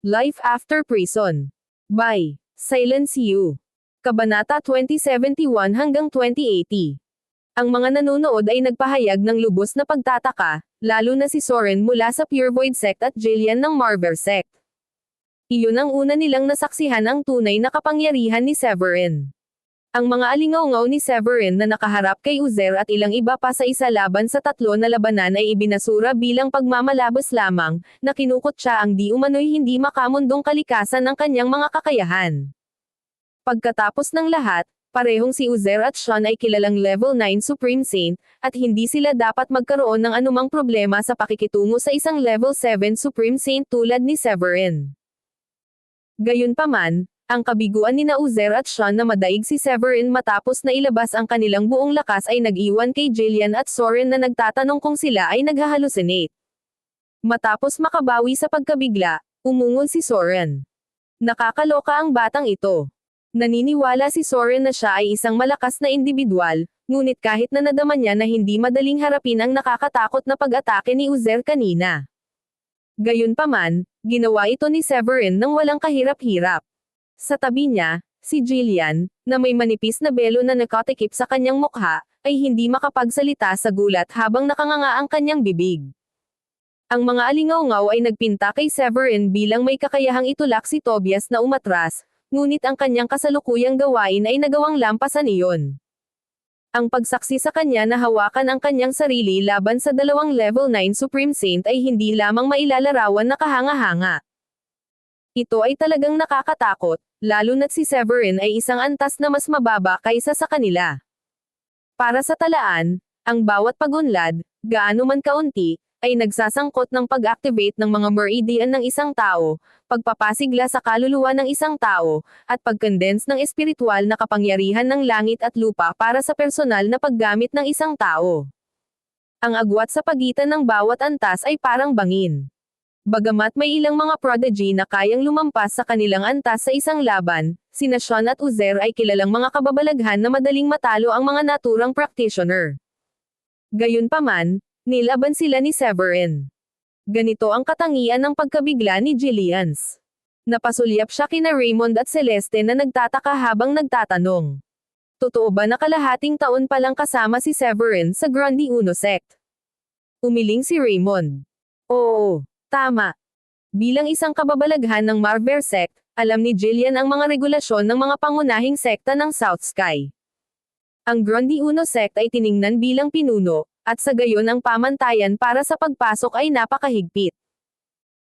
Life After Prison. By Silence You. Kabanata 2071 hanggang 2080. Ang mga nanonood ay nagpahayag ng lubos na pagtataka, lalo na si Soren mula sa Pure Void Sect at Jillian ng Marver Sect. Iyon ang una nilang nasaksihan ang tunay na kapangyarihan ni Severin. Ang mga alingaw-ngaw ni Severin na nakaharap kay Uzer at ilang iba pa sa isa laban sa tatlo na labanan ay ibinasura bilang pagmamalabos lamang, na kinukot siya ang di umano'y hindi makamundong kalikasan ng kanyang mga kakayahan. Pagkatapos ng lahat, parehong si Uzer at Sean ay kilalang level 9 Supreme Saint, at hindi sila dapat magkaroon ng anumang problema sa pakikitungo sa isang level 7 Supreme Saint tulad ni Severin. Gayunpaman, ang kabiguan ni Uzer at Sean na madaig si Severin matapos na ilabas ang kanilang buong lakas ay nag-iwan kay Jillian at Soren na nagtatanong kung sila ay naghahalusinate. Matapos makabawi sa pagkabigla, umungol si Soren. Nakakaloka ang batang ito. Naniniwala si Soren na siya ay isang malakas na individual, ngunit kahit na nadama niya na hindi madaling harapin ang nakakatakot na pag-atake ni Uzer kanina. Gayunpaman, ginawa ito ni Severin nang walang kahirap-hirap. Sa tabi niya, si Jillian, na may manipis na belo na nakatikip sa kanyang mukha, ay hindi makapagsalita sa gulat habang nakanganga ang kanyang bibig. Ang mga alingaw-ngaw ay nagpinta kay Severin bilang may kakayahang itulak si Tobias na umatras, ngunit ang kanyang kasalukuyang gawain ay nagawang lampasan iyon. Ang pagsaksi sa kanya na hawakan ang kanyang sarili laban sa dalawang level 9 Supreme Saint ay hindi lamang mailalarawan na kahanga-hanga. Ito ay talagang nakakatakot, lalo na't si Severin ay isang antas na mas mababa kaysa sa kanila. Para sa talaan, ang bawat pagunlad, gaano man kaunti, ay nagsasangkot ng pag-activate ng mga meridian ng isang tao, pagpapasigla sa kaluluwa ng isang tao, at pag-condense ng espiritual na kapangyarihan ng langit at lupa para sa personal na paggamit ng isang tao. Ang agwat sa pagitan ng bawat antas ay parang bangin. Bagamat may ilang mga prodigy na kayang lumampas sa kanilang antas sa isang laban, sina Sean at Uzer ay kilalang mga kababalaghan na madaling matalo ang mga naturang practitioner. Gayunpaman, nilaban sila ni Severin. Ganito ang katangian ng pagkabigla ni Jillians. Napasulyap siya kina Raymond at Celeste na nagtataka habang nagtatanong. Totoo ba na kalahating taon palang kasama si Severin sa Grundy Uno Sect? Umiling si Raymond. Oo. Tama. Bilang isang kababalaghan ng Marver Sect, alam ni Jillian ang mga regulasyon ng mga pangunahing sekta ng South Sky. Ang Grundy Uno Sect ay tiningnan bilang pinuno, at sa gayon ang pamantayan para sa pagpasok ay napakahigpit.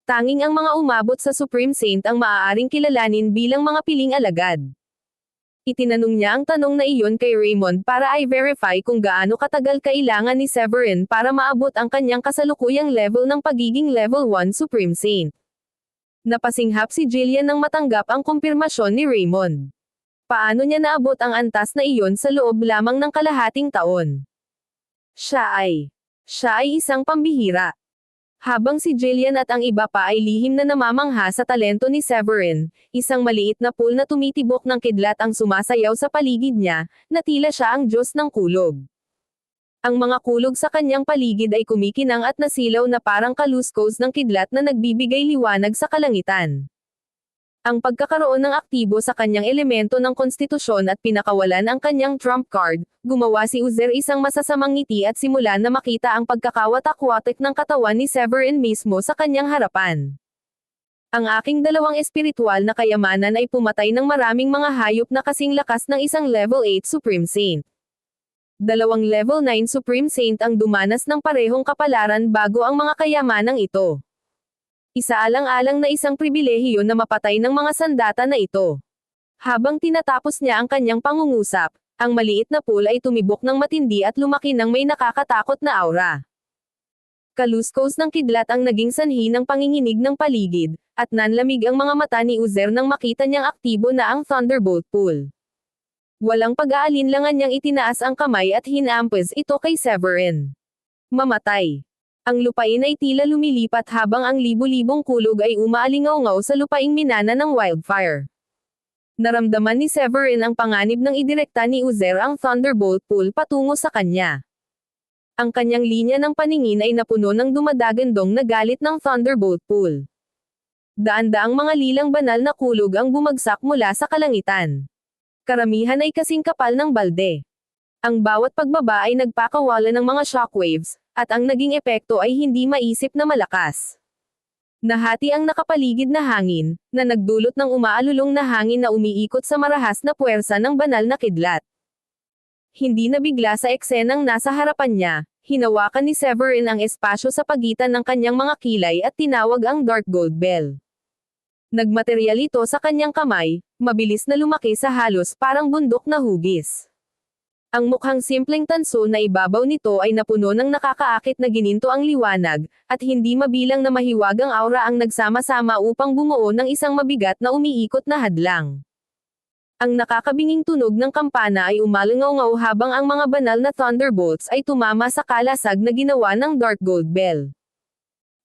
Tanging ang mga umabot sa Supreme Saint ang maaaring kilalanin bilang mga piling alagad. Itinanong niya ang tanong na iyon kay Raymond para i-verify kung gaano katagal kailangan ni Severin para maabot ang kanyang kasalukuyang level ng pagiging level 1 Supreme Saint. Napasinghap si Jillian nang matanggap ang kumpirmasyon ni Raymond. Paano niya naabot ang antas na iyon sa loob lamang ng kalahating taon? Siya ay isang pambihira. Habang si Jillian at ang iba pa ay lihim na namamangha sa talento ni Severin, isang maliit na pool na tumitibok ng kidlat ang sumasayaw sa paligid niya, na tila siya ang Diyos ng kulog. Ang mga kulog sa kanyang paligid ay kumikinang at nasilaw na parang kaluskos ng kidlat na nagbibigay liwanag sa kalangitan. Ang pagkakaroon ng aktibo sa kanyang elemento ng konstitusyon at pinakawalan ang kanyang trump card, gumawa si Uzer isang masasamang ngiti at simula na makita ang pagkakawatak-watak ng katawan ni Severin mismo sa kanyang harapan. Ang aking dalawang espiritual na kayamanan ay pumatay ng maraming mga hayop na kasing lakas ng isang level 8 Supreme Saint. Dalawang level 9 Supreme Saint ang dumanas ng parehong kapalaran bago ang mga kayamanang ito. Isaalang-alang na isang pribilehiyo na mapatay ng mga sandata na ito. Habang tinatapos niya ang kanyang pangungusap, ang maliit na pool ay tumibok ng matindi at lumaki ng may nakakatakot na aura. Kaluskos ng kidlat ang naging sanhi ng panginginig ng paligid, at nanlamig ang mga mata ni Uzer nang makita niyang aktibo na ang Thunderbolt Pool. Walang pag-aalinlangan niyang itinaas ang kamay at hinampas ito kay Severin. Mamatay. Ang lupain ay tila lumilipat habang ang libu-libong kulog ay umaalingaw-ngaw sa lupaing minana ng wildfire. Naramdaman ni Severin ang panganib ng idirekta ni Uzer ang Thunderbolt Pool patungo sa kanya. Ang kanyang linya ng paningin ay napuno ng dumadagandong na galit ng Thunderbolt Pool. Daan-daang mga lilang banal na kulog ang bumagsak mula sa kalangitan. Karamihan ay kasing kapal ng balde. Ang bawat pagbaba ay nagpakawala ng mga shockwaves, at ang naging epekto ay hindi maisip na malakas. Nahati ang nakapaligid na hangin, na nagdulot ng umaalulong na hangin na umiikot sa marahas na puwersa ng banal na kidlat. Hindi nabigla sa eksenang nasa harapan niya, hinawakan ni Severin ang espasyo sa pagitan ng kanyang mga kilay at tinawag ang Dark Gold Bell. Nagmateryal ito sa kanyang kamay, mabilis na lumaki sa halos parang bundok na hugis. Ang mukhang simpleng tanso na ibabaw nito ay napuno ng nakakaakit na gininto ang liwanag, at hindi mabilang na mahiwagang aura ang nagsama-sama upang bumuo ng isang mabigat na umiikot na hadlang. Ang nakakabinging tunog ng kampana ay umalangaw-ngaw habang ang mga banal na thunderbolts ay tumama sa kalasag na ginawa ng Dark Gold Bell.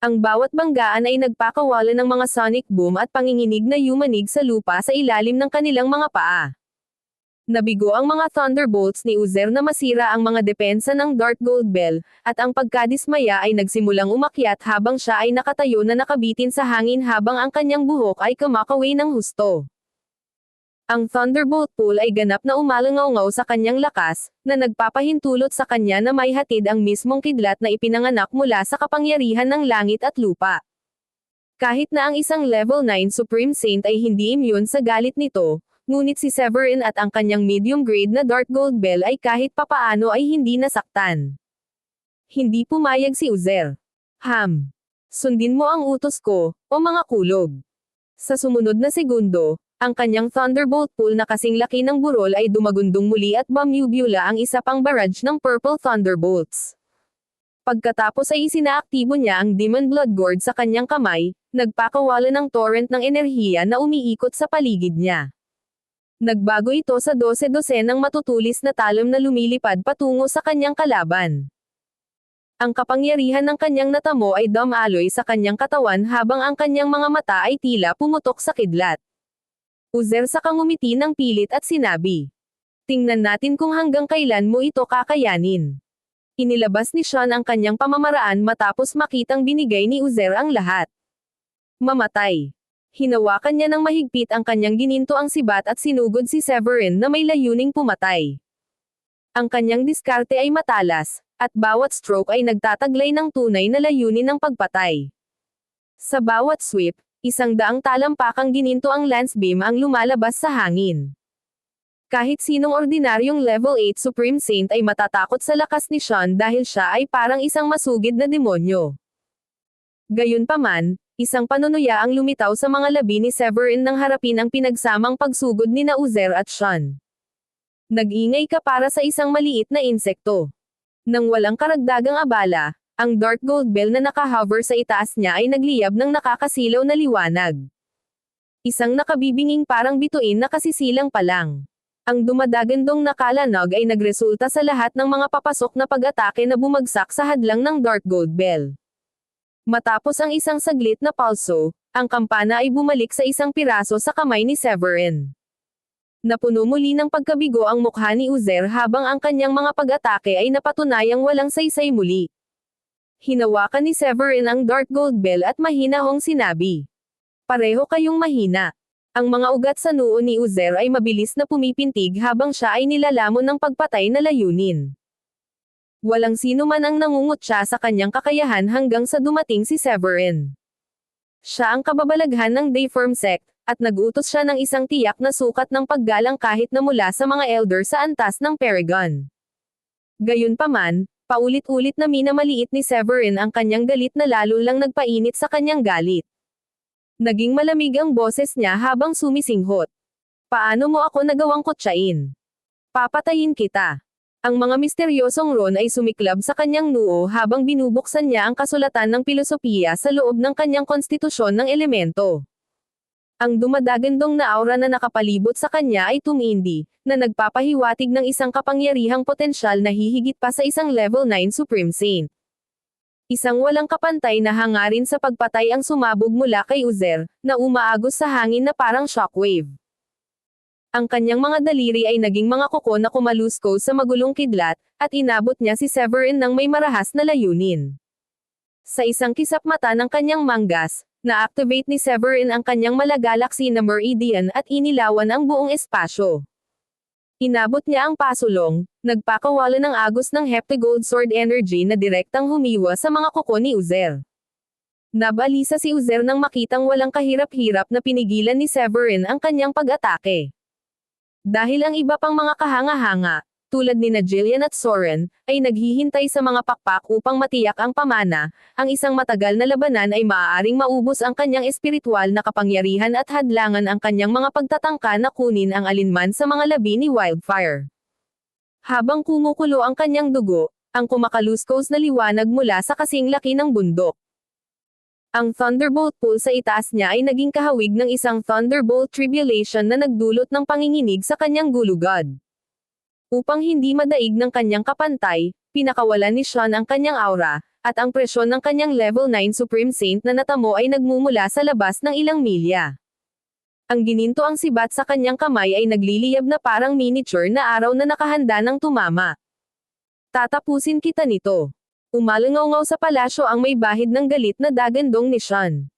Ang bawat banggaan ay nagpakawala ng mga sonic boom at panginginig na yumanig sa lupa sa ilalim ng kanilang mga paa. Nabigo ang mga thunderbolts ni Uzer na masira ang mga depensa ng Dark Gold Bell, at ang pagkadismaya ay nagsimulang umakyat habang siya ay nakatayo na nakabitin sa hangin habang ang kanyang buhok ay kumakaway ng husto. Ang Thunderbolt Pool ay ganap na umalangaw-ngaw sa kanyang lakas, na nagpapahintulot sa kanya na may hatid ang mismong kidlat na ipinanganak mula sa kapangyarihan ng langit at lupa. Kahit na ang isang Level 9 Supreme Saint ay hindi immune sa galit nito, ngunit si Severin at ang kanyang medium-grade na Dark Gold Bell ay kahit papaano ay hindi nasaktan. Hindi pumayag si Uzer. Sundin mo ang utos ko, o mga kulog. Sa sumunod na segundo, ang kanyang Thunderbolt Pool na kasing laki ng burol ay dumagundong muli at bumubula ang isa pang barrage ng Purple Thunderbolts. Pagkatapos ay isinaaktibo niya ang Demon Blood Gourd sa kanyang kamay, nagpakawala ng torrent ng enerhiya na umiikot sa paligid niya. Nagbago ito sa 12 ng matutulis na talam na lumilipad patungo sa kanyang kalaban. Ang kapangyarihan ng kanyang natamo ay dumaloy sa kanyang katawan habang ang kanyang mga mata ay tila pumutok sa kidlat. Uzer sa kangumiti ng pilit at sinabi. Tingnan natin kung hanggang kailan mo ito kakayanin. Inilabas ni Sean ang kanyang pamamaraan matapos makitang binigay ni Uzer ang lahat. Mamatay. Hinawakan niya ng mahigpit ang kanyang gininto ang sibat at sinugod si Severin na may layuning pumatay. Ang kanyang diskarte ay matalas, at bawat stroke ay nagtataglay ng tunay na layunin ng pagpatay. Sa bawat sweep, 100 talampakang gininto ang lance beam ang lumalabas sa hangin. Kahit sinong ordinaryong level 8 Supreme Saint ay matatakot sa lakas ni Sean dahil siya ay parang isang masugid na demonyo. Gayunpaman, isang panunuya ang lumitaw sa mga labi ni Severin nang harapin ang pinagsamang pagsugod ni Uzer at Sean. Nag-ingay ka para sa isang maliit na insekto. Nang walang karagdagang abala, ang Dark Gold Bell na nakahover sa itaas niya ay nagliyab ng nakakasilaw na liwanag. Isang nakabibinging parang bituin na kasisilang pa lang. Ang dumadagandong nakalanog ay nagresulta sa lahat ng mga papasok na pag-atake na bumagsak sa hadlang ng Dark Gold Bell. Matapos ang isang saglit na pulso, ang kampana ay bumalik sa isang piraso sa kamay ni Severin. Napuno muli ng pagkabigo ang mukha ni Uzer habang ang kanyang mga pag-atake ay napatunayang walang saysay muli. Hinawakan ni Severin ang Dark Gold Bell at mahinahong sinabi. Pareho kayong mahina. Ang mga ugat sa noo ni Uzer ay mabilis na pumipintig habang siya ay nilalamon ng pagpatay na layunin. Walang sino man ang nangungutya sa kanyang kakayahan hanggang sa dumating si Severin. Siya ang kababalaghan ng Dayform Sect, at nagutos siya ng isang tiyak na sukat ng paggalang kahit na mula sa mga elder sa antas ng Paragon. Gayunpaman, paulit-ulit na minamaliit ni Severin ang kanyang galit na lalo lang nagpainit sa kanyang galit. Naging malamig ang boses niya habang sumisinghot. Paano mo ako nagawang kutsain? Papatayin kita. Ang mga misteryosong ron ay sumiklab sa kanyang noo habang binubuksan niya ang kasulatan ng pilosopiya sa loob ng kanyang konstitusyon ng elemento. Ang dumadagandong na aura na nakapalibot sa kanya ay tumindi, na nagpapahiwatig ng isang kapangyarihang potensyal na hihigit pa sa isang level 9 Supreme Saint. Isang walang kapantay na hangarin sa pagpatay ang sumabog mula kay Uzer, na umaagos sa hangin na parang shockwave. Ang kanyang mga daliri ay naging mga kuko na kumalusko sa magulong kidlat, at inabot niya si Severin ng may marahas na layunin. Sa isang kisap mata ng kanyang manggas, Na-activate ni Severin ang kanyang malagalaksi na Meridian at inilawan ang buong espasyo. Inabot niya ang pasulong, nagpakawala ng agos ng Heptagold Sword Energy na direktang humiwa sa mga kuko ni Uzer. Nabalisa si Uzer nang makitang walang kahirap-hirap na pinigilan ni Severin ang kanyang pag-atake. Dahil ang iba pang mga kahanga-hanga, tulad ni Jillian at Soren, ay naghihintay sa mga pakpak upang matiyak ang pamana, ang isang matagal na labanan ay maaaring maubos ang kanyang espiritual na kapangyarihan at hadlangan ang kanyang mga pagtatangka na kunin ang alinman sa mga labi ni Wildfire. Habang kumukulo ang kanyang dugo, ang kumakaluskos na liwanag mula sa kasing laki ng bundok. Ang Thunderbolt pool sa itaas niya ay naging kahawig ng isang Thunderbolt Tribulation na nagdulot ng panginginig sa kanyang gulugod. Upang hindi madaig ng kanyang kapantay, pinakawalan ni Sean ang kanyang aura, at ang presyon ng kanyang level 9 Supreme Saint na natamo ay nagmumula sa labas ng ilang milya. Ang gininto ang sibat sa kanyang kamay ay nagliliyab na parang miniature na araw na nakahanda ng tumama. Tatapusin kita nito. Umalangaw sa palasyo ang may bahid ng galit na dagandong ni Sean.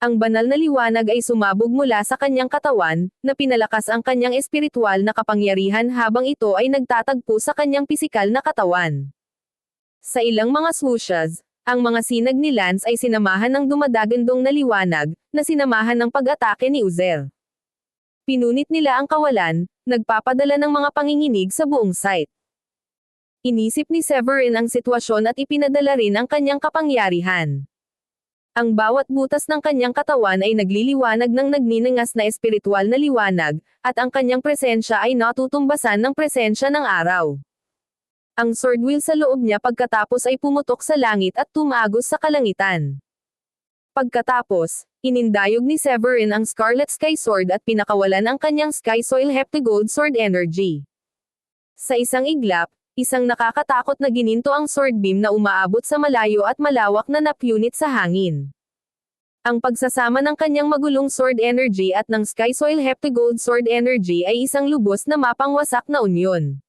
Ang banal na liwanag ay sumabog mula sa kanyang katawan, na pinalakas ang kanyang espiritual na kapangyarihan habang ito ay nagtatagpo sa kanyang pisikal na katawan. Sa ilang mga swooshes, ang mga sinag ni Lance ay sinamahan ng dumadagandong na liwanag, na sinamahan ng pag-atake ni Uzer. Pinunit nila ang kawalan, nagpapadala ng mga panginginig sa buong site. Inisip ni Severin ang sitwasyon at ipinadala rin ang kanyang kapangyarihan. Ang bawat butas ng kanyang katawan ay nagliliwanag ng nagninangas na espiritual na liwanag, at ang kanyang presensya ay natutumbasan ng presensya ng araw. Ang sword wheel sa loob niya pagkatapos ay pumutok sa langit at tumagos sa kalangitan. Pagkatapos, inindayog ni Severin ang Scarlet Sky Sword at pinakawalan ang kanyang Sky Soil Heptagold Sword Energy. Sa isang iglap, isang nakakatakot na gininto ang sword beam na umaabot sa malayo at malawak na napunit sa hangin. Ang pagsasama ng kanyang magulong sword energy at ng Sky Soil Heptagold Sword Energy ay isang lubos na mapangwasak na unyon.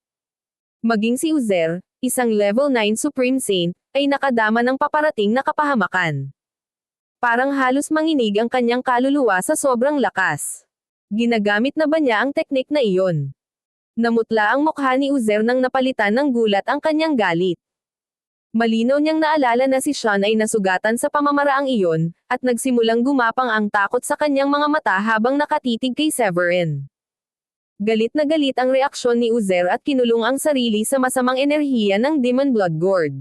Maging si Uzer, isang level 9 Supreme Saint, ay nakadama ng paparating na kapahamakan. Parang halos manginig ang kanyang kaluluwa sa sobrang lakas. Ginagamit na ba niya ang teknik na iyon? Namutla ang mukha ni Uzer nang napalitan ng gulat ang kanyang galit. Malinaw niyang naalala na si Sean ay nasugatan sa pamamaraang iyon, at nagsimulang gumapang ang takot sa kanyang mga mata habang nakatitig kay Severin. Galit na galit ang reaksyon ni Uzer at kinulong ang sarili sa masamang enerhiya ng Demon Blood Gourd.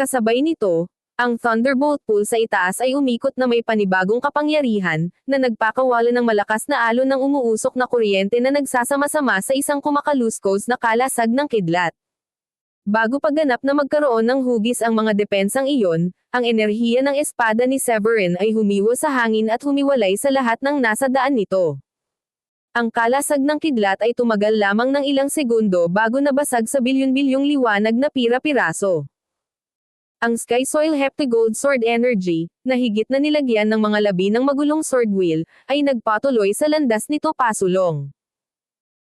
Kasabay nito, ang Thunderbolt pool sa itaas ay umikot na may panibagong kapangyarihan, na nagpakawala ng malakas na alon ng umuusok na kuryente na nagsasama-sama sa isang kumakaluskos na kalasag ng kidlat. Bago pagganap na magkaroon ng hugis ang mga depensang iyon, ang enerhiya ng espada ni Severin ay humiwa sa hangin at humiwalay sa lahat ng nasa daan nito. Ang kalasag ng kidlat ay tumagal lamang ng ilang segundo bago nabasag sa bilyon-bilyong liwanag na pira-piraso. Ang Sky Soil Heptagold Sword Energy, na higit na nilagyan ng mga labi ng magulong sword wheel, ay nagpatuloy sa landas nito pasulong.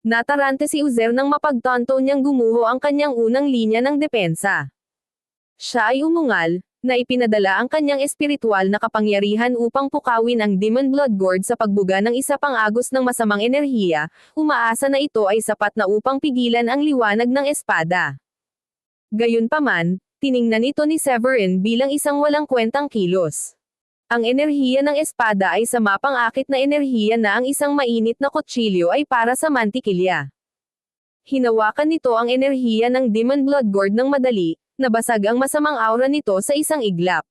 Natarante si Uzer nang mapagtanto niyang gumuho ang kanyang unang linya ng depensa. Siya ay umungal, na ipinadala ang kanyang espiritual na kapangyarihan upang pukawin ang Demon Blood Gourd sa pagbuga ng isa pang agos ng masamang enerhiya, umaasa na ito ay sapat na upang pigilan ang liwanag ng espada. Gayunpaman, tiningnan ito ni Severin bilang isang walang kwentang kilos. Ang enerhiya ng espada ay sa mapang-akit na enerhiya na ang isang mainit na kutsilyo ay para sa mantikilya. Hinawakan nito ang enerhiya ng Demon Blood Gourd ng madali, nabasag ang masamang aura nito sa isang iglap.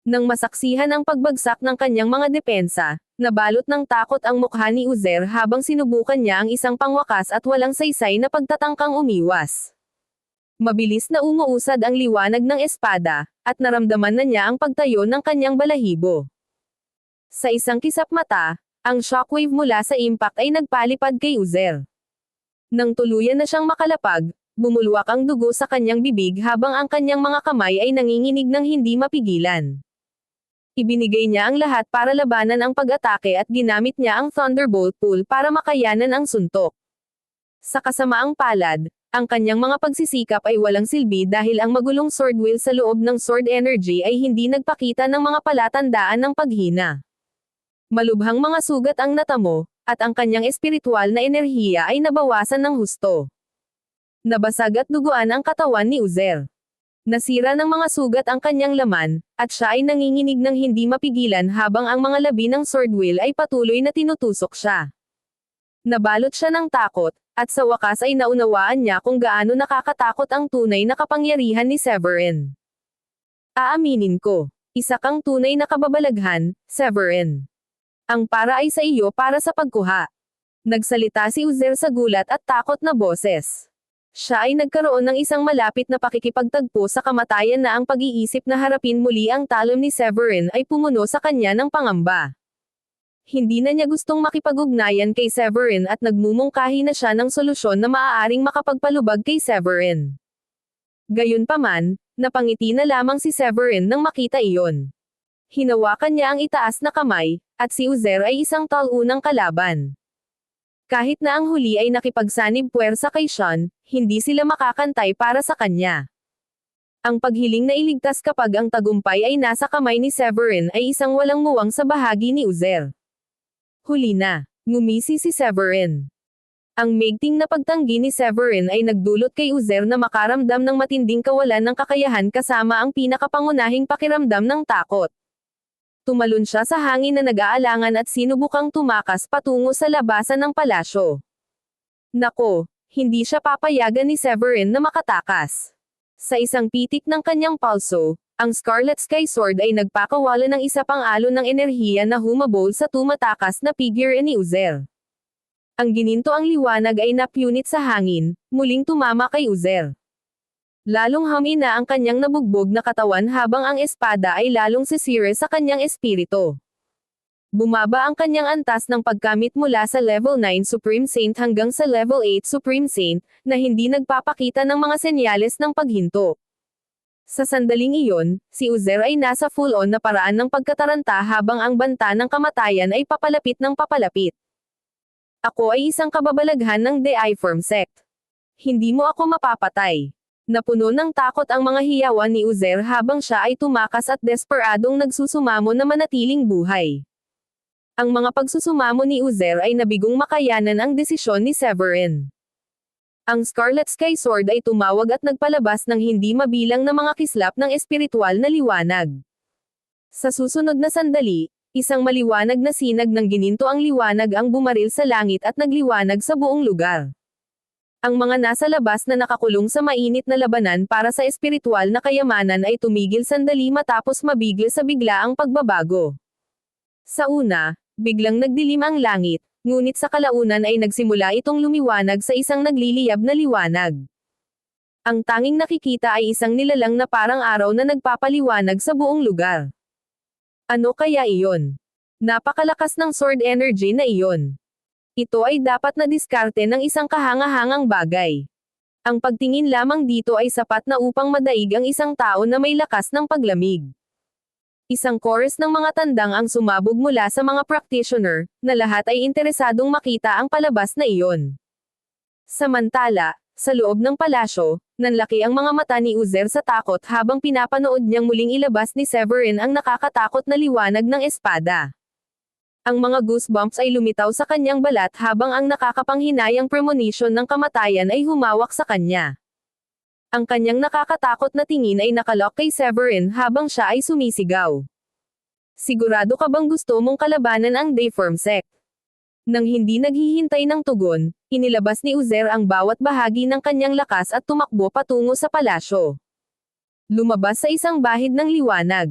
Nang masaksihan ang pagbagsak ng kanyang mga depensa, nabalot ng takot ang mukha ni Uzer habang sinubukan niya ang isang pangwakas at walang saysay na pagtatangkang umiwas. Mabilis na umuusad ang liwanag ng espada, at naramdaman na niya ang pagtayo ng kanyang balahibo. Sa isang kisap mata, ang shockwave mula sa impact ay nagpalipad kay Uzer. Nang tuluyan na siyang makalapag, bumulwak ang dugo sa kanyang bibig habang ang kanyang mga kamay ay nanginginig ng hindi mapigilan. Ibinigay niya ang lahat para labanan ang pag-atake at ginamit niya ang Thunderbolt pool para makayanan ang suntok. Sa kasamaang palad, Ang kanyang mga pagsisikap ay walang silbi dahil ang magulong sword wheel sa loob ng sword energy ay hindi nagpakita ng mga palatandaan ng paghina. Malubhang mga sugat ang natamo, at ang kanyang espiritual na enerhiya ay nabawasan ng husto. Nabasag at duguan ang katawan ni Uzer. Nasira ng mga sugat ang kanyang laman, at siya ay nanginginig ng hindi mapigilan habang ang mga labi ng sword wheel ay patuloy na tinutusok siya. Nabalot siya ng takot, at sa wakas ay naunawaan niya kung gaano nakakatakot ang tunay na kapangyarihan ni Severin. Aaminin ko, isa kang tunay na kababalaghan, Severin. Ang para ay sa iyo para sa pagkuha. Nagsalita si Uzer sa gulat at takot na boses. Siya ay nagkaroon ng isang malapit na pakikipagtagpo sa kamatayan na ang pag-iisip na harapin muli ang talon ni Severin ay pumuno sa kanya ng pangamba. Hindi na niya gustong makipag-ugnayan kay Severin at nagmumungkahi na siya ng solusyon na maaaring makapagpalubag kay Severin. Gayunpaman, napangiti na lamang si Severin nang makita iyon. Hinawakan niya ang itaas na kamay, at si Uzer ay isang talunang kalaban. Kahit na ang huli ay nakipagsanib puwersa kay Sean, hindi sila makakantay para sa kanya. Ang paghiling na iligtas kapag ang tagumpay ay nasa kamay ni Severin ay isang walang muwang sa bahagi ni Uzer. Huli na, ngumisi si Severin. Ang maigting na pagtanggi ni Severin ay nagdulot kay Uzer na makaramdam ng matinding kawalan ng kakayahan kasama ang pinakapangunahing pakiramdam ng takot. Tumalon siya sa hangin na nag-aalangan at sinubukang tumakas patungo sa labasan ng palasyo. Nako, hindi siya papayagan ni Severin na makatakas. Sa isang pitik ng kanyang palso, ang Scarlet Sky Sword ay nagpakawala ng isa pang alon ng enerhiya na humabol sa tumatakas na figure ni Uzer. Ang gininto ang liwanag ay napunit sa hangin, muling tumama kay Uzer. Lalong humina ang kanyang nabugbog na katawan habang ang espada ay lalong sisire sa kanyang espiritu. Bumaba ang kanyang antas ng pagkamit mula sa level 9 Supreme Saint hanggang sa level 8 Supreme Saint, na hindi nagpapakita ng mga senyales ng paghinto. Sa sandaling iyon, si Uzer ay nasa full-on na paraan ng pagkataranta habang ang banta ng kamatayan ay papalapit ng papalapit. Ako ay isang kababalaghan ng Deiform Sect. Hindi mo ako mapapatay. Napuno ng takot ang mga hiyawan ni Uzer habang siya ay tumakas at desperadong nagsusumamo na manatiling buhay. Ang mga pagsusumamo ni Uzer ay nabigong makayanan ang desisyon ni Severin. Ang Scarlet Sky Sword ay tumawag at nagpalabas ng hindi mabilang na mga kislap ng espiritual na liwanag. Sa susunod na sandali, isang maliwanag na sinag ng gininto ang liwanag ang bumaril sa langit at nagliwanag sa buong lugar. Ang mga nasa labas na nakakulong sa mainit na labanan para sa espiritual na kayamanan ay tumigil sandali matapos mabigla sa bigla ang pagbabago. Sa una, biglang nagdilim ang langit, ngunit sa kalaunan ay nagsimula itong lumiwanag sa isang nagliliyab na liwanag. Ang tanging nakikita ay isang nilalang na parang araw na nagpapaliwanag sa buong lugar. Ano kaya iyon? Napakalakas ng sword energy na iyon. Ito ay dapat na diskarte ng isang kahanga-hangang bagay. Ang pagtingin lamang dito ay sapat na upang madaig ang isang tao na may lakas ng paglamig. Isang chorus ng mga tandang ang sumabog mula sa mga practitioner, na lahat ay interesadong makita ang palabas na iyon. Samantala, sa loob ng palasyo, nanlaki ang mga mata ni Uzer sa takot habang pinapanood niyang muling ilabas ni Severin ang nakakatakot na liwanag ng espada. Ang mga goosebumps ay lumitaw sa kanyang balat habang ang nakakapanghinayang premonition ng kamatayan ay humawak sa kanya. Ang kanyang nakakatakot na tingin ay nakalock kay Severin habang siya ay sumisigaw. Sigurado ka bang gusto mong kalabanan ang Deiform Sect? Nang hindi naghihintay ng tugon, inilabas ni Uzer ang bawat bahagi ng kanyang lakas at tumakbo patungo sa palasyo. Lumabas sa isang bahid ng liwanag.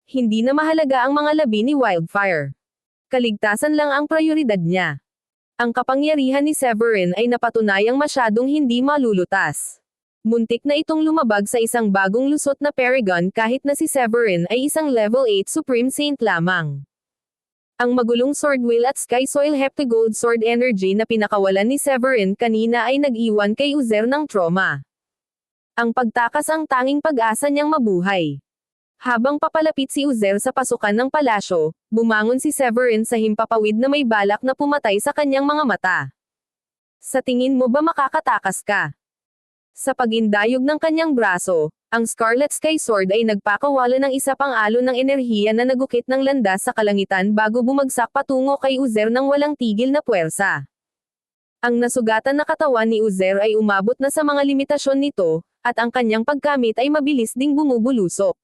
Hindi na mahalaga ang mga labi ni Wildfire. Kaligtasan lang ang prioridad niya. Ang kapangyarihan ni Severin ay napatunayang masyadong hindi malulutas. Muntik na itong lumabag sa isang bagong lusot na Paragon kahit na si Severin ay isang level 8 Supreme Saint lamang. Ang magulong Sword Wheel at Sky Soil Heptagold Sword Energy na pinakawalan ni Severin kanina ay nag-iwan kay Uzer ng trauma. Ang pagtakas ang tanging pag-asa niyang mabuhay. Habang papalapit si Uzer sa pasukan ng palasyo, bumangon si Severin sa himpapawid na may balak na pumatay sa kanyang mga mata. Sa tingin mo ba makakatakas ka? Sa pagindayog ng kanyang braso, ang Scarlet Sky Sword ay nagpakawala ng isa pang alon ng enerhiya na nagukit ng landas sa kalangitan bago bumagsak patungo kay Uzer ng walang tigil na puwersa. Ang nasugatan na katawan ni Uzer ay umabot na sa mga limitasyon nito, at ang kanyang pagkamit ay mabilis ding bumubulusok.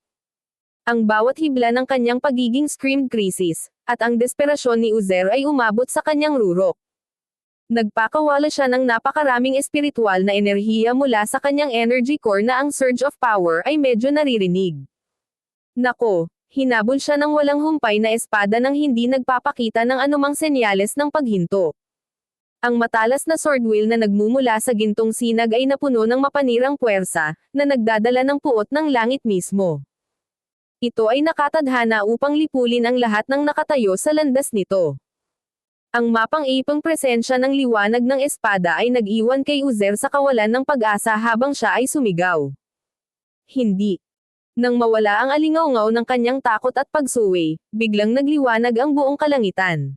Ang bawat hibla ng kanyang pagiging screamed crisis, at ang desperasyon ni Uzer ay umabot sa kanyang rurok. Nagpakawala siya ng napakaraming espiritual na enerhiya mula sa kanyang energy core na ang surge of power ay medyo naririnig. Nako, hinabol siya ng walang humpay na espada nang hindi nagpapakita ng anumang senyales ng paghinto. Ang matalas na sword wheel na nagmumula sa gintong sinag ay napuno ng mapanirang puwersa, na nagdadala ng puot ng langit mismo. Ito ay nakatadhana upang lipulin ang lahat ng nakatayo sa landas nito. Ang mapang-ipang presensya ng liwanag ng espada ay nag-iwan kay Uzer sa kawalan ng pag-asa habang siya ay sumigaw. Hindi. Nang mawala ang alingawngaw ng kanyang takot at pagsuwi, biglang nagliwanag ang buong kalangitan.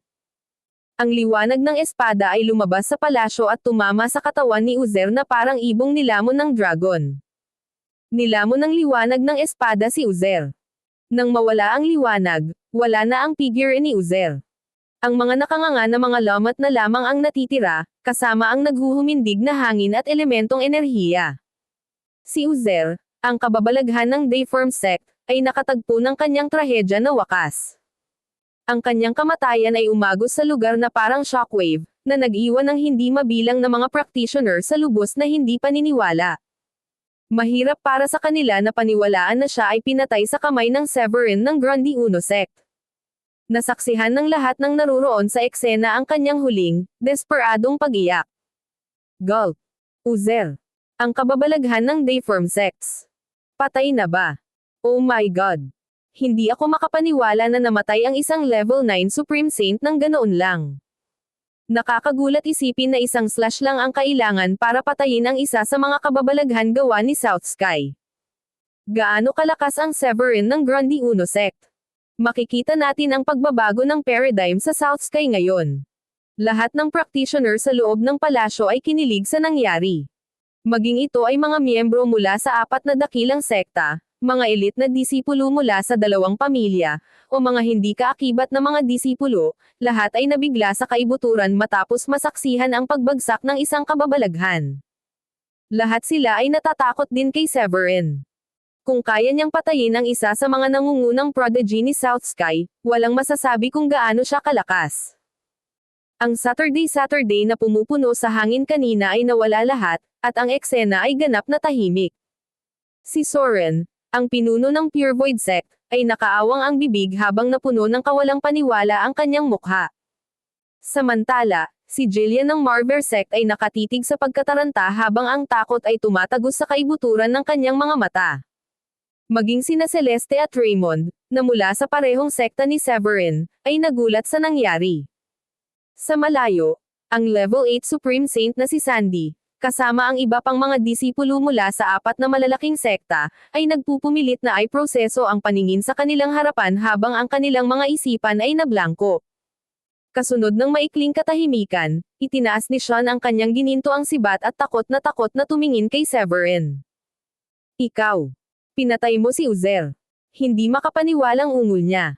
Ang liwanag ng espada ay lumabas sa palasyo at tumama sa katawan ni Uzer na parang ibong nilamon ng dragon. Nilamon ng liwanag ng espada si Uzer. Nang mawala ang liwanag, wala na ang figure ni Uzer. Ang mga nakanganga na mga lamat na lamang ang natitira, kasama ang naghuhumindig na hangin at elementong enerhiya. Si Uzer, ang kababalaghan ng Dayform sect, ay nakatagpo ng kanyang trahedya na wakas. Ang kanyang kamatayan ay umagos sa lugar na parang shockwave, na nag-iwan ng hindi mabilang na mga practitioner sa lubos na hindi paniniwala. Mahirap para sa kanila na paniwalaan na siya ay pinatay sa kamay ng Severin ng Grundy Uno sect. Nasaksihan ng lahat ng naruroon sa eksena ang kanyang huling, desperadong pag-iyak. Gulp. Uzer. Ang kababalaghan ng Dayform sects. Patay na ba? Oh my God. Hindi ako makapaniwala na namatay ang isang level 9 Supreme Saint ng ganoon lang. Nakakagulat isipin na isang slash lang ang kailangan para patayin ang isa sa mga kababalaghan gawa ni South Sky. Gaano kalakas ang Severin ng Grundy Uno sect? Makikita natin ang pagbabago ng paradigm sa South Sky ngayon. Lahat ng practitioner sa loob ng palasyo ay kinilig sa nangyari. Maging ito ay mga miyembro mula sa 4 na dakilang sekta, mga elite na disipulo mula sa 2 pamilya, o mga hindi kaakibat na mga disipulo, lahat ay nabigla sa kaibuturan matapos masaksihan ang pagbagsak ng isang kababalaghan. Lahat sila ay natatakot din kay Severin. Kung kaya niyang patayin ang isa sa mga nangungunang prodigy ni South Sky, walang masasabi kung gaano siya kalakas. Ang Saturday na pumupuno sa hangin kanina ay nawala lahat, at ang eksena ay ganap na tahimik. Si Soren, ang pinuno ng Pure Void sect, ay nakaawang ang bibig habang napuno ng kawalang paniwala ang kanyang mukha. Samantala, si Jillian ng Marver sect ay nakatitig sa pagkataranta habang ang takot ay tumatagos sa kaibuturan ng kanyang mga mata. Maging sina Celeste at Raymond, na mula sa parehong sekta ni Severin, ay nagulat sa nangyari. Sa malayo, ang level 8 Supreme Saint na si Sandy, kasama ang iba pang mga disipulo mula sa 4 na malalaking sekta, ay nagpupumilit na ay proseso ang paningin sa kanilang harapan habang ang kanilang mga isipan ay nablangko. Kasunod ng maikling katahimikan, itinaas ni Sean ang kanyang ginintoang sibat at takot na tumingin kay Severin. Ikaw. Pinatay mo si Uzer. Hindi makapaniwalang ungol niya.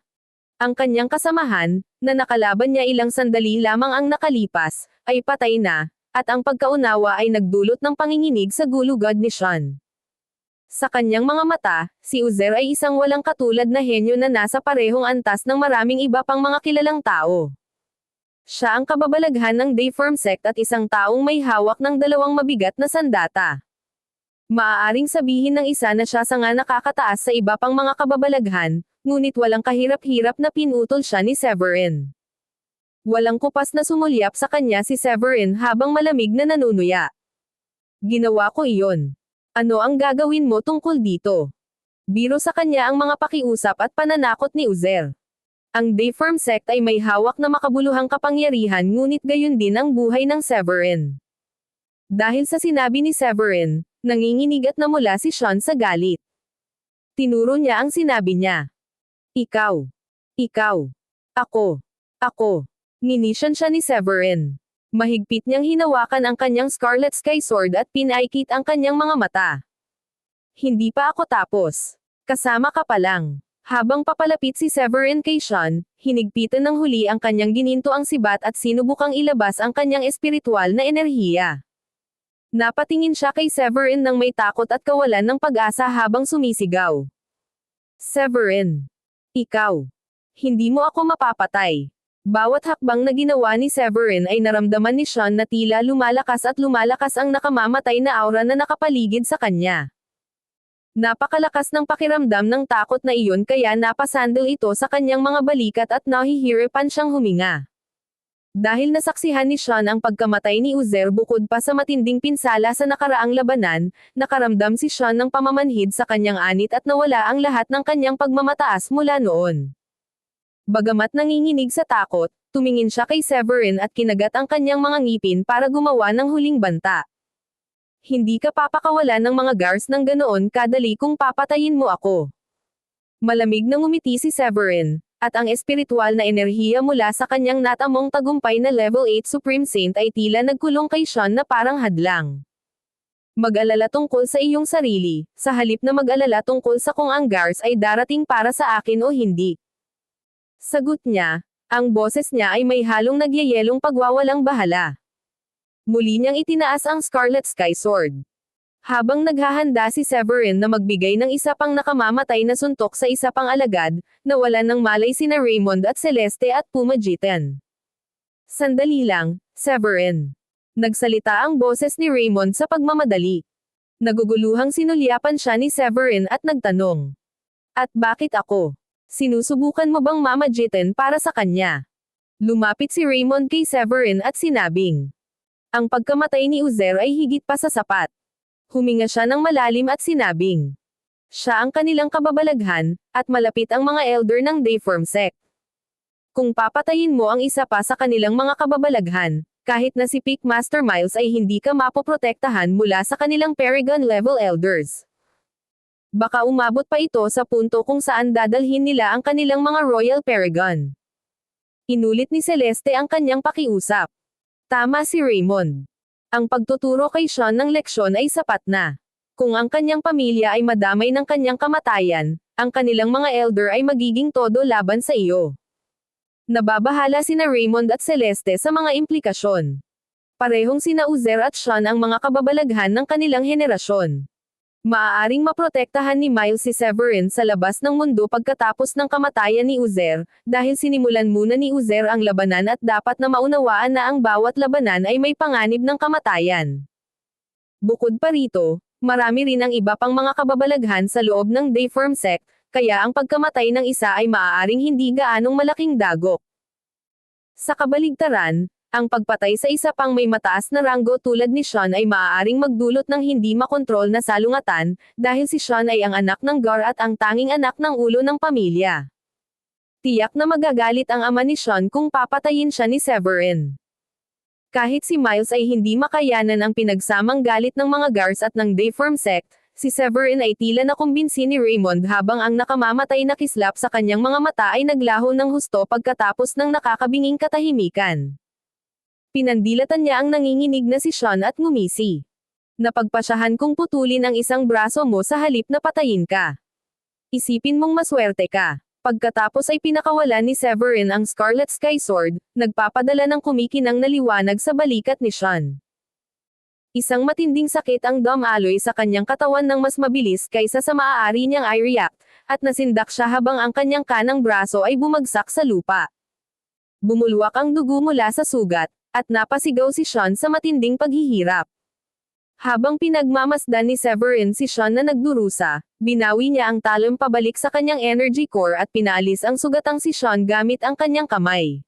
Ang kanyang kasamahan, na nakalaban niya ilang sandali lamang ang nakalipas, ay patay na, at ang pagkaunawa ay nagdulot ng panginginig sa gulugod ni Sean. Sa kanyang mga mata, si Uzer ay isang walang katulad na henyo na nasa parehong antas ng maraming iba pang mga kilalang tao. Siya ang kababalaghan ng Dayform sect at isang taong may hawak ng 2 mabigat na sandata. Maaaring sabihin ng isa na siya sa nga nakakataas sa iba pang mga kababalaghan, ngunit walang kahirap-hirap na pinutol siya ni Severin. Walang kupas na sumulyap sa kanya si Severin habang malamig na nanunuya. Ginawa ko iyon. Ano ang gagawin mo tungkol dito? Biro sa kanya ang mga pakiusap at pananakot ni Uzer. Ang Dayform sect ay may hawak na makabuluhang kapangyarihan ngunit gayon din ang buhay ng Severin. Dahil sa sinabi ni Severin, nanginginig at namula si Sean sa galit. Tinuro niya ang sinabi niya. Ikaw. Ikaw. Ako. Nginisyan siya ni Severin. Mahigpit niyang hinawakan ang kanyang Scarlet Sky Sword at pinaikit ang kanyang mga mata. Hindi pa ako tapos. Kasama ka pa lang. Habang papalapit si Severin kay Sean, hinigpitan ng huli ang kanyang gininto ang sibat at sinubukang ilabas ang kanyang espiritual na enerhiya. Napatingin siya kay Severin nang may takot at kawalan ng pag-asa habang sumisigaw. Severin. Ikaw. Hindi mo ako mapapatay. Bawat hakbang na ginawa ni Severin ay naramdaman ni Sean na tila lumalakas at lumalakas ang nakamamatay na aura na nakapaligid sa kanya. Napakalakas ng pakiramdam ng takot na iyon kaya napasandal ito sa kanyang mga balikat at nahihirapan siyang huminga. Dahil nasaksihan ni Sean ang pagkamatay ni Uzair bukod pa sa matinding pinsala sa nakaraang labanan, nakaramdam si Sean ng pamamanhid sa kanyang anit at nawala ang lahat ng kanyang pagmamataas mula noon. Bagamat nanginginig sa takot, tumingin siya kay Severin at kinagat ang kanyang mga ngipin para gumawa ng huling banta. Hindi ka papakawalan ng mga guards ng ganoon kadali kung papatayin mo ako. Malamig na ngumiti si Severin, at ang espiritual na enerhiya mula sa kanyang natamong tagumpay na level 8 Supreme Saint ay tila nagkulong kay Sean na parang hadlang. Mag-alala tungkol sa iyong sarili, sa halip na mag-alala tungkol sa kung ang guards ay darating para sa akin o hindi. Sagot niya, ang boses niya ay may halong nagyayelong pagwawalang bahala. Muli niyang itinaas ang Scarlet Sky Sword. Habang naghahanda si Severin na magbigay ng isa pang nakamamatay na suntok sa isa pang alagad, nawalan ng malay sina Raymond at Celeste at pumagitan. Sandali lang, Severin. Nagsalita ang boses ni Raymond sa pagmamadali. Naguguluhang sinulyapan siya ni Severin at nagtanong. At bakit ako? Sinusubukan mo bang mamagitan para sa kanya? Lumapit si Raymond kay Severin at sinabing. Ang pagkamatay ni Uzair ay higit pa sa sapat. Huminga siya ng malalim at sinabing. Siya ang kanilang kababalaghan, at malapit ang mga elder ng Dayform sect. Kung papatayin mo ang isa pa sa kanilang mga kababalaghan, kahit na si Peak Master Miles ay hindi ka mapoprotektahan mula sa kanilang Paragon level elders. Baka umabot pa ito sa punto kung saan dadalhin nila ang kanilang mga Royal Paragon. Inulit ni Celeste ang kanyang pakiusap. Tama si Raymond. Ang pagtuturo kay Sean ng leksyon ay sapat na. Kung ang kanyang pamilya ay madamay ng kanyang kamatayan, ang kanilang mga elder ay magiging todo laban sa iyo. Nababahala sina Raymond at Celeste sa mga implikasyon. Parehong sina Uzair at Sean ang mga kababalaghan ng kanilang henerasyon. Maaaring maprotektahan ni Miles si Severin sa labas ng mundo pagkatapos ng kamatayan ni Uzair, dahil sinimulan muna ni Uzair ang labanan at dapat na maunawaan na ang bawat labanan ay may panganib ng kamatayan. Bukod pa rito, marami rin ang iba pang mga kababalaghan sa loob ng Dayform sect, kaya ang pagkamatay ng isa ay maaaring hindi gaanong malaking dagok. Sa kabaligtaran, ang pagpatay sa isa pang may mataas na ranggo tulad ni Sean ay maaaring magdulot ng hindi makontrol na salungatan, dahil si Sean ay ang anak ng Gar at ang tanging anak ng ulo ng pamilya. Tiyak na magagalit ang ama ni Sean kung papatayin siya ni Severin. Kahit si Miles ay hindi makayanan ang pinagsamang galit ng mga Gars at ng Dayform sect, si Severin ay tila nakumbinsi ni Raymond habang ang nakamamatay na kislap sa kanyang mga mata ay naglaho ng husto pagkatapos ng nakakabinging katahimikan. Pinandilatan niya ang nanginginig na si Sean at ngumisi. Napagpasyahan kong putulin ang isang braso mo sa halip na patayin ka. Isipin mong maswerte ka. Pagkatapos ay pinakawalan ni Severin ang Scarlet Sky Sword, nagpapadala ng kumikinang na liwanag sa balikat ni Sean. Isang matinding sakit ang dumaloy sa kanyang katawan ng mas mabilis kaysa sa maaari niyang i-react, at nasindak siya habang ang kanyang kanang braso ay bumagsak sa lupa. Bumulwak ang dugo mula sa sugat, at napasigaw si Sean sa matinding paghihirap. Habang pinagmamasdan ni Severin si Sean na nagdurusa, binawi niya ang talon pabalik sa kanyang energy core at pinaalis ang sugatang si Sean gamit ang kanyang kamay.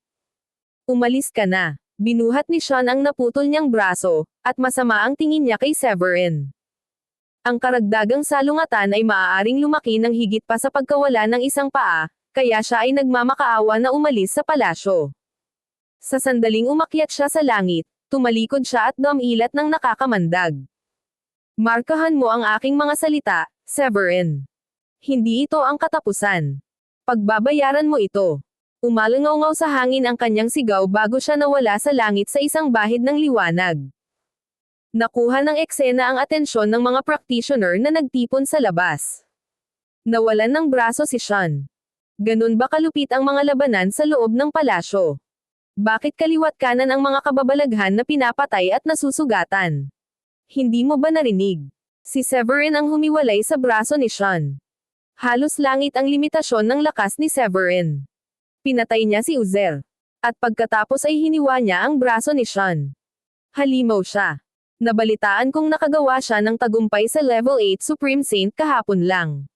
Umalis ka na. Binuhat ni Sean ang naputol niyang braso, at masama ang tingin niya kay Severin. Ang karagdagang salungatan ay maaaring lumaki ng higit pa sa pagkawala ng isang paa, kaya siya ay nagmamakaawa na umalis sa palasyo. Sa sandaling umakyat siya sa langit, tumalikod siya at dumilat ng nakakamandag. Markahan mo ang aking mga salita, Severin. Hindi ito ang katapusan. Pagbabayaran mo ito. Umalangaw sa hangin ang kanyang sigaw bago siya nawala sa langit sa isang bahid ng liwanag. Nakuha ng eksena ang atensyon ng mga practitioner na nagtipon sa labas. Nawalan ng braso si Sean. Ganun ba kalupit ang mga labanan sa loob ng palasyo? Bakit kaliwat kanan ang mga kababalaghan na pinapatay at nasusugatan? Hindi mo ba narinig? Si Severin ang humiwalay sa braso ni Sean. Halos langit ang limitasyon ng lakas ni Severin. Pinatay niya si Uzer. At pagkatapos ay hiniwa niya ang braso ni Sean. Halimaw siya. Nabalitaan kong nakagawa siya ng tagumpay sa level 8 Supreme Saint kahapon lang.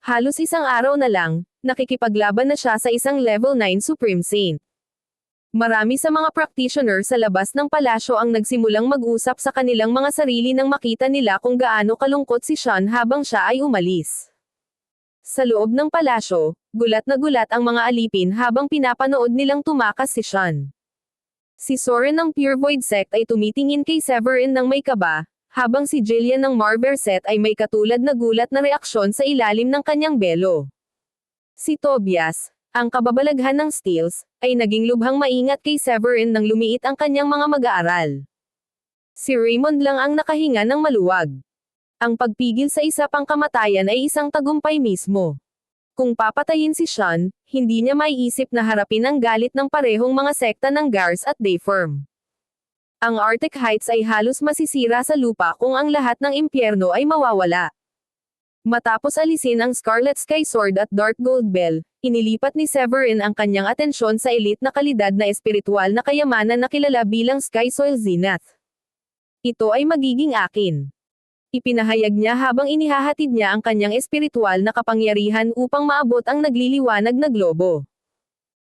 Halos isang araw na lang, nakikipaglaban na siya sa isang level 9 Supreme Saint. Marami sa mga practitioner sa labas ng palasyo ang nagsimulang mag-usap sa kanilang mga sarili nang makita nila kung gaano kalungkot si Sean habang siya ay umalis. Sa loob ng palasyo, gulat na gulat ang mga alipin habang pinapanood nilang tumakas si Sean. Si Soren ng Pure Void Sect ay tumitingin kay Severin ng may kaba, habang si Jillian ng Marverset ay may katulad na gulat na reaksyon sa ilalim ng kanyang belo. Si Tobias, ang kababalaghan ng Steels, ay naging lubhang maingat kay Severin nang lumiit ang kanyang mga mag-aaral. Si Raymond lang ang nakahinga ng maluwag. Ang pagpigil sa isa pang kamatayan ay isang tagumpay mismo. Kung papatayin si Sean, hindi niya maiisip na harapin ang galit ng parehong mga sekta ng Gars at Dayform. Ang Arctic Heights ay halos masisira sa lupa kung ang lahat ng impyerno ay mawawala. Matapos alisin ang Scarlet Sky Sword at Dark Gold Bell, inilipat ni Severin ang kanyang atensyon sa elite na kalidad na espiritual na kayamanan na kilala bilang Sky Soil Zenith. Ito ay magiging akin. Ipinahayag niya habang inihahatid niya ang kanyang espiritual na kapangyarihan upang maabot ang nagliliwanag na globo.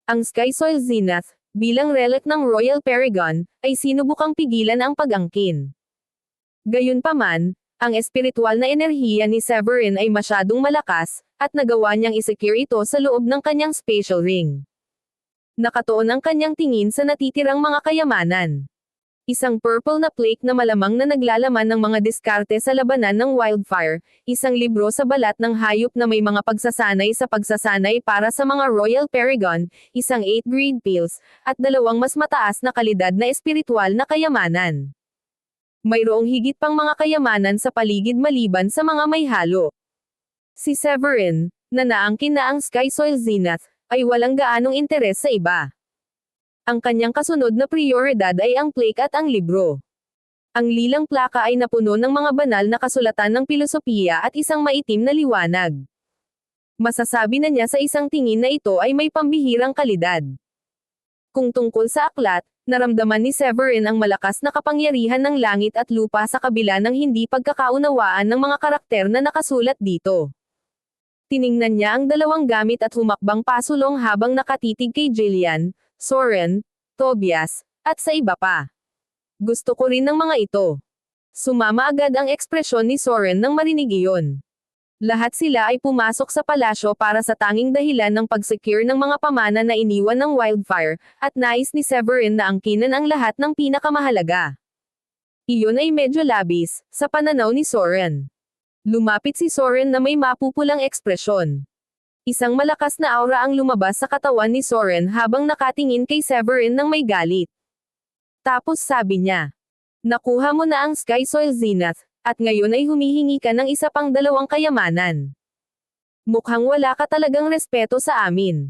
Ang Sky Soil Zenith, bilang relic ng Royal Paragon, ay sinubukang pigilan ang pag-angkin. Gayunpaman, ang espiritual na enerhiya ni Severin ay masyadong malakas, at nagawa niyang isecure ito sa loob ng kanyang spatial ring. Nakatuon ang kanyang tingin sa natitirang mga kayamanan. Isang purple na plaque na malamang na naglalaman ng mga diskarte sa labanan ng Wildfire, isang libro sa balat ng hayop na may mga pagsasanay sa pagsasanay para sa mga Royal Paragon, isang 8 grade pills, at dalawang mas mataas na kalidad na espiritual na kayamanan. Mayroong higit pang mga kayamanan sa paligid maliban sa mga may halo. Si Severin, na naangkin na ang Sky Soil Zenith, ay walang gaanong interes sa iba. Ang kanyang kasunod na prioridad ay ang plaque at ang libro. Ang lilang plaka ay napuno ng mga banal na kasulatan ng pilosopiya at isang maitim na liwanag. Masasabi na niya sa isang tingin na ito ay may pambihirang kalidad. Kung tungkol sa aklat, naramdaman ni Severin ang malakas na kapangyarihan ng langit at lupa sa kabila ng hindi pagkakaunawaan ng mga karakter na nakasulat dito. Tiningnan niya ang dalawang gamit at humakbang pasulong habang nakatitig kay Jillian, Soren, Tobias, at sa iba pa. Gusto ko rin ng mga ito. Sumama agad ang ekspresyon ni Soren nang marinig iyon. Lahat sila ay pumasok sa palasyo para sa tanging dahilan ng pag-secure ng mga pamana na iniwan ng Wildfire, at nais ni Severin na angkinan ang lahat ng pinakamahalaga. Iyon ay medyo labis, sa pananaw ni Soren. Lumapit si Soren na may mapupulang ekspresyon. Isang malakas na aura ang lumabas sa katawan ni Soren habang nakatingin kay Severin ng may galit. Tapos sabi niya, "Nakuha mo na ang Sky Soil Zenith, at ngayon ay humihingi ka ng isa pang dalawang kayamanan. Mukhang wala ka talagang respeto sa amin."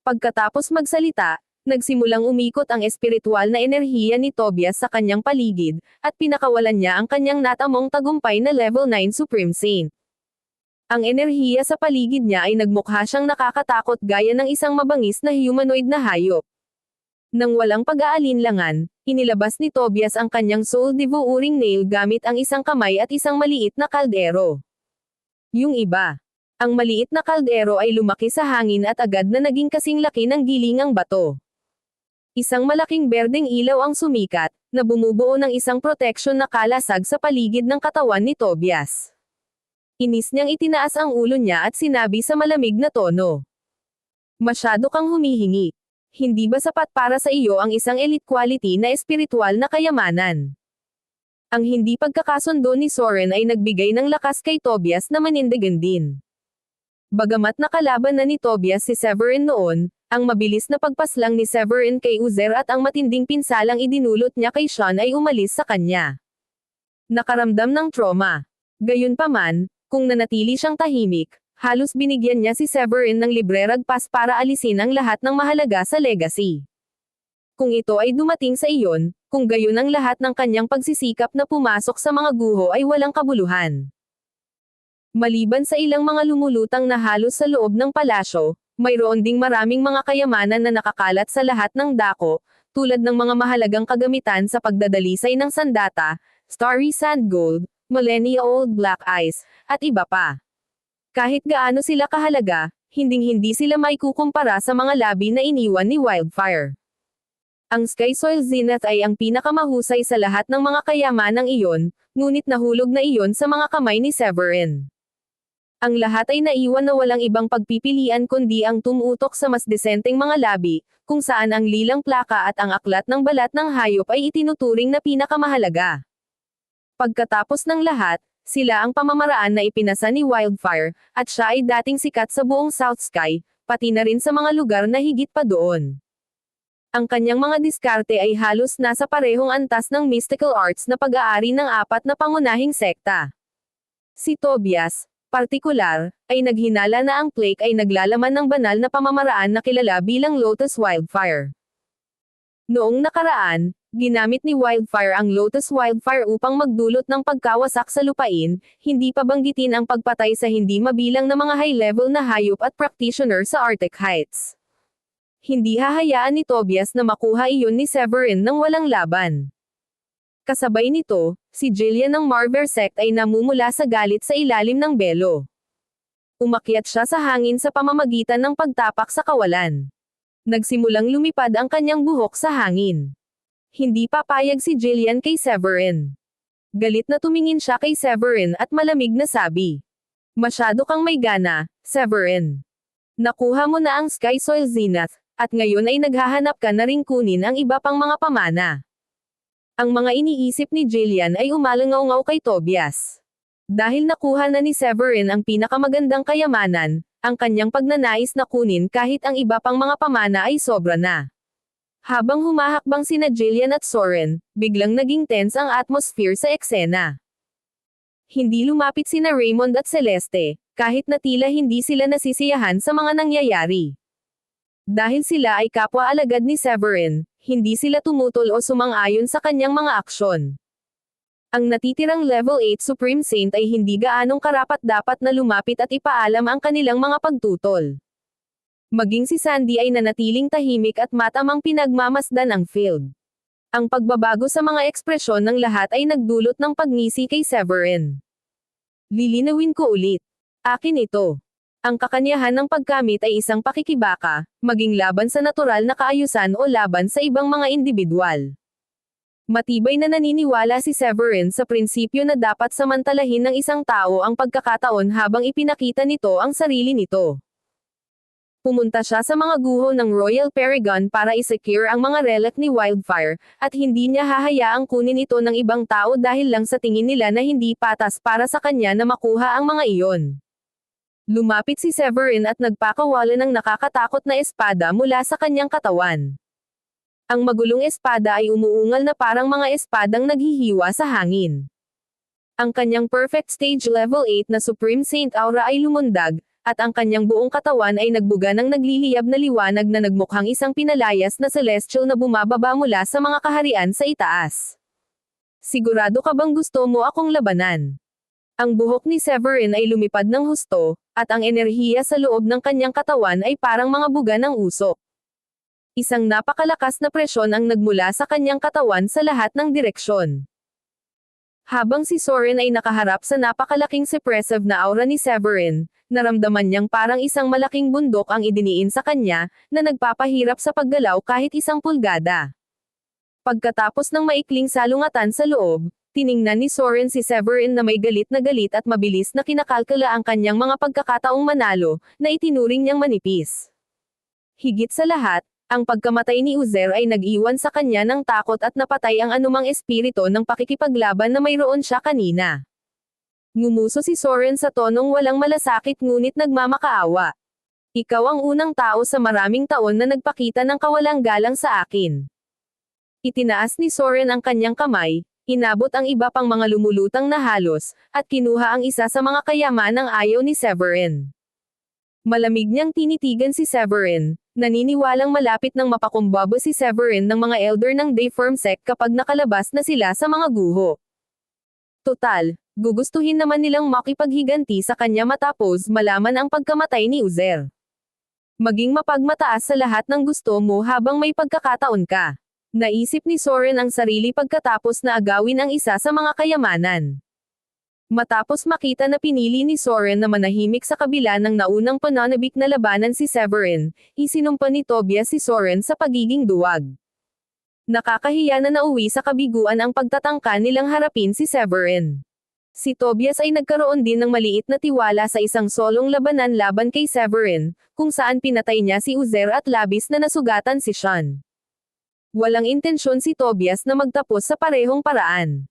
Pagkatapos magsalita, nagsimulang umikot ang espiritual na enerhiya ni Tobias sa kanyang paligid, at pinakawalan niya ang kanyang natamong tagumpay na level 9 Supreme Saint. Ang enerhiya sa paligid niya ay nagmukha siyang nakakatakot gaya ng isang mabangis na humanoid na hayop. Nang walang pag-aalinlangan, inilabas ni Tobias ang kanyang soul devouring nail gamit ang isang kamay at isang maliit na kaldero. Yung iba. Ang maliit na kaldero ay lumaki sa hangin at agad na naging kasing laki ng gilingang bato. Isang malaking berdeng ilaw ang sumikat, na bumubuo ng isang proteksyon na kalasag sa paligid ng katawan ni Tobias. Inis niyang itinaas ang ulo niya at sinabi sa malamig na tono, "Masyado kang humihingi. Hindi ba sapat para sa iyo ang isang elite quality na espiritual na kayamanan?" Ang hindi pagkakasundo ni Soren ay nagbigay ng lakas kay Tobias na manindigan din. Bagamat nakalaban na ni Tobias si Severin noon, Ang mabilis na pagpaslang ni Severin kay Uzer at ang matinding pinsalang idinulot niya kay Sean ay umalis sa kanya. Nakaramdam ng trauma. Gayunpaman, kung nanatili siyang tahimik, halos binigyan niya si Severin ng libre ragpas para alisin ang lahat ng mahalaga sa legacy. Kung ito ay dumating sa iyon, kung gayon ang lahat ng kanyang pagsisikap na pumasok sa mga guho ay walang kabuluhan. Maliban sa ilang mga lumulutang na halos sa loob ng palasyo, mayroon ding maraming mga kayamanan na nakakalat sa lahat ng dako, tulad ng mga mahalagang kagamitan sa pagdadalisay ng sandata, starry sand gold, millennia-old black ice, at iba pa. Kahit gaano sila kahalaga, hinding-hindi sila maikukumpara sa mga labi na iniwan ni Wildfire. Ang Sky Soil Zenith ay ang pinakamahusay sa lahat ng mga kayamanang iyon, ngunit nahulog na iyon sa mga kamay ni Severin. Ang lahat ay naiwan na walang ibang pagpipilian kundi ang tumutok sa mas desenteng mga labi, kung saan ang lilang plaka at ang aklat ng balat ng hayop ay itinuturing na pinakamahalaga. Pagkatapos ng lahat, sila ang pamamaraan na ipinasa ni Wildfire, at siya ay dating sikat sa buong South Sky, pati na rin sa mga lugar na higit pa doon. Ang kanyang mga diskarte ay halos nasa parehong antas ng mystical arts na pag-aari ng apat na pangunahing sekta. Si Tobias, partikular, ay naghinala na ang Plague ay naglalaman ng banal na pamamaraan na kilala bilang Lotus Wildfire. Noong nakaraan, ginamit ni Wildfire ang Lotus Wildfire upang magdulot ng pagkawasak sa lupain, hindi pa banggitin ang pagpatay sa hindi mabilang na mga high-level na hayop at practitioner sa Arctic Heights. Hindi hahayaan ni Tobias na makuha iyon ni Severin nang walang laban. Kasabay nito, si Jillian ng Marver Sect ay namumula sa galit sa ilalim ng belo. Umakyat siya sa hangin sa pamamagitan ng pagtapak sa kawalan. Nagsimulang lumipad ang kanyang buhok sa hangin. Hindi papayag si Jillian kay Severin. Galit na tumingin siya kay Severin at malamig na sabi, "Masyado kang may gana, Severin. Nakuha mo na ang Sky Soil Zenith, at ngayon ay naghahanap ka na ring kunin ang iba pang mga pamana." Ang mga iniisip ni Jillian ay umalangaw-ngaw kay Tobias. Dahil nakuha na ni Severin ang pinakamagandang kayamanan, ang kanyang pagnanais na kunin kahit ang iba pang mga pamana ay sobra na. Habang humahakbang sina Jillian at Soren, biglang naging tense ang atmosphere sa eksena. Hindi lumapit sina Raymond at Celeste, kahit na tila hindi sila nasisiyahan sa mga nangyayari. Dahil sila ay kapwa-alagad ni Severin, hindi sila tumutol o sumang-ayon sa kanyang mga aksyon. Ang natitirang Level 8 Supreme Saint ay hindi gaanong karapat-dapat na lumapit at ipaalam ang kanilang mga pagtutol. Maging si Sandy ay nanatiling tahimik at matamang pinagmamasdan ang field. Ang pagbabago sa mga ekspresyon ng lahat ay nagdulot ng pagngisi kay Severin. Lilinawin ko ulit. Akin ito. Ang kakanyahan ng pagkamit ay isang pakikibaka, maging laban sa natural na kaayusan o laban sa ibang mga individual. Matibay na naniniwala si Severin sa prinsipyo na dapat samantalahin ng isang tao ang pagkakataon habang ipinakita nito ang sarili nito. Pumunta siya sa mga guho ng Royal Paragon para i-secure ang mga relic ni Wildfire, at hindi niya hahayaang kunin ito ng ibang tao dahil lang sa tingin nila na hindi patas para sa kanya na makuha ang mga iyon. Lumapit si Severin at nagpakawala ng nakakatakot na espada mula sa kanyang katawan. Ang magulong espada ay umuungal na parang mga espadang naghihiwa sa hangin. Ang kanyang perfect stage level 8 na Supreme Saint Aura ay lumundag, at ang kanyang buong katawan ay nagbuga ng nagliliyab na liwanag na nagmukhang isang pinalayas na celestial na bumababa mula sa mga kaharian sa itaas. Sigurado ka bang gusto mo akong labanan? Ang buhok ni Severin ay lumipad ng husto, at ang enerhiya sa loob ng kanyang katawan ay parang mga buga ng usok. Isang napakalakas na presyon ang nagmula sa kanyang katawan sa lahat ng direksyon. Habang si Soren ay nakaharap sa napakalaking suppressive na aura ni Severin, naramdaman niyang parang isang malaking bundok ang idiniin sa kanya, na nagpapahirap sa paggalaw kahit isang pulgada. Pagkatapos ng maikling salungatan sa loob, tiningnan ni Soren si Severin na may galit at mabilis na kinakalkula ang kanyang mga pagkakataong manalo, na itinuring niyang manipis. Higit sa lahat, ang pagkamatay ni Uzer ay nag-iwan sa kanya ng takot at napatay ang anumang espiritu ng pakikipaglaban na mayroon siya kanina. Ngumuso si Soren sa tonong walang malasakit ngunit nagmamakaawa. Ikaw ang unang tao sa maraming taon na nagpakita ng kawalang galang sa akin. Itinaas ni Soren ang kanyang kamay, inabot ang iba pang mga lumulutang na halos, at kinuha ang isa sa mga kayamanang ayaw ni Severin. Malamig niyang tinitigan si Severin, naniniwalang malapit ng mapakumbaba si Severin ng mga elder ng Dayform sect kapag nakalabas na sila sa mga guho. Total, gugustuhin naman nilang makipaghiganti sa kanya matapos malaman ang pagkamatay ni Uzer. Maging mapagmataas sa lahat ng gusto mo habang may pagkakataon ka. Naisip ni Soren ang sarili pagkatapos na agawin ang isa sa mga kayamanan. Matapos makita na pinili ni Soren na manahimik sa kabila ng naunang pananabik na labanan si Severin, isinumpa ni Tobias si Soren sa pagiging duwag. Nakakahiya na nauwi sa kabiguan ang pagtatangka nilang harapin si Severin. Si Tobias ay nagkaroon din ng maliit na tiwala sa isang solong labanan laban kay Severin, kung saan pinatay niya si Uzer at labis na nasugatan si Sean. Walang intensyon si Tobias na magtapos sa parehong paraan.